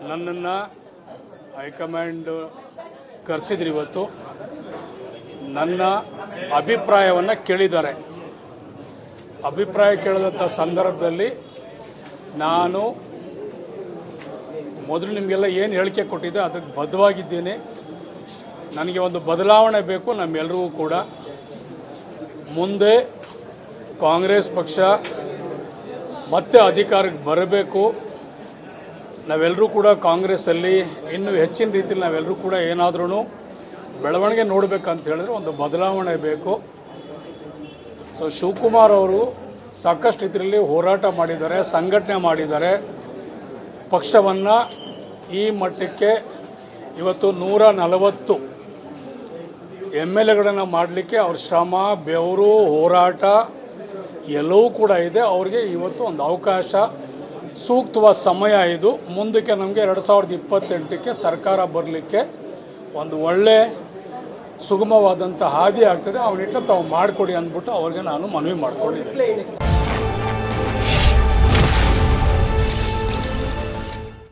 ನನ್ನನ್ನು ಹೈಕಮಾಂಡ್ ಕರೆಸಿದ್ರು. ಇವತ್ತು ನನ್ನ ಅಭಿಪ್ರಾಯವನ್ನು ಕೇಳಿದ್ದಾರೆ. ಅಭಿಪ್ರಾಯ ಕೇಳಿದಂಥ ಸಂದರ್ಭದಲ್ಲಿ ನಾನು ಮೊದಲು ನಿಮಗೆಲ್ಲ ಏನು ಹೇಳಿಕೆ ಕೊಟ್ಟಿದ್ದೆ ಅದಕ್ಕೆ ಬದ್ಧವಾಗಿದ್ದೀನಿ. ನನಗೆ ಒಂದು ಬದಲಾವಣೆ ಬೇಕು ನಮ್ಮೆಲ್ಲರಿಗೂ ಕೂಡ. ಮುಂದೆ ಕಾಂಗ್ರೆಸ್ ಪಕ್ಷ ಮತ್ತೆ ಅಧಿಕಾರಕ್ಕೆ ಬರಬೇಕು. ನಾವೆಲ್ಲರೂ ಕೂಡ ಕಾಂಗ್ರೆಸ್ಸಲ್ಲಿ ಇನ್ನೂ ಹೆಚ್ಚಿನ ರೀತಿಯಲ್ಲಿ ನಾವೆಲ್ಲರೂ ಕೂಡ ಏನಾದ್ರೂ ಬೆಳವಣಿಗೆ ನೋಡಬೇಕಂತ ಹೇಳಿದ್ರೆ ಒಂದು ಬದಲಾವಣೆ ಬೇಕು. ಸೊ ಶಿವಕುಮಾರ್ ಅವರು ಸಾಕಷ್ಟು ರೀತಿಯಲ್ಲಿ ಹೋರಾಟ ಮಾಡಿದ್ದಾರೆ, ಸಂಘಟನೆ ಮಾಡಿದ್ದಾರೆ. ಪಕ್ಷವನ್ನು ಈ ಮಟ್ಟಕ್ಕೆ ಇವತ್ತು 140 MLAಗಳನ್ನು ಮಾಡಲಿಕ್ಕೆ ಅವ್ರ ಶ್ರಮ, ಬೆವರು, ಹೋರಾಟ ಎಲ್ಲವೂ ಕೂಡ ಇದೆ. ಅವ್ರಿಗೆ ಇವತ್ತು ಒಂದು ಅವಕಾಶ, ಸೂಕ್ತವಾದ ಸಮಯ ಇದು. ಮುಂದಕ್ಕೆ ನಮಗೆ 2028ಕ್ಕೆ ಸರ್ಕಾರ ಬರಲಿಕ್ಕೆ ಒಂದು ಒಳ್ಳೆ ಸುಗಮವಾದಂಥ ಹಾದಿ ಆಗ್ತದೆ. ಆ ನಿಟ್ಟಿನಲ್ಲಿ ತಾವು ಮಾಡಿಕೊಡಿ ಅಂದ್ಬಿಟ್ಟು ಅವ್ರಿಗೆ ನಾನು ಮನವಿ ಮಾಡಿಕೊಂಡಿದ್ದೆ.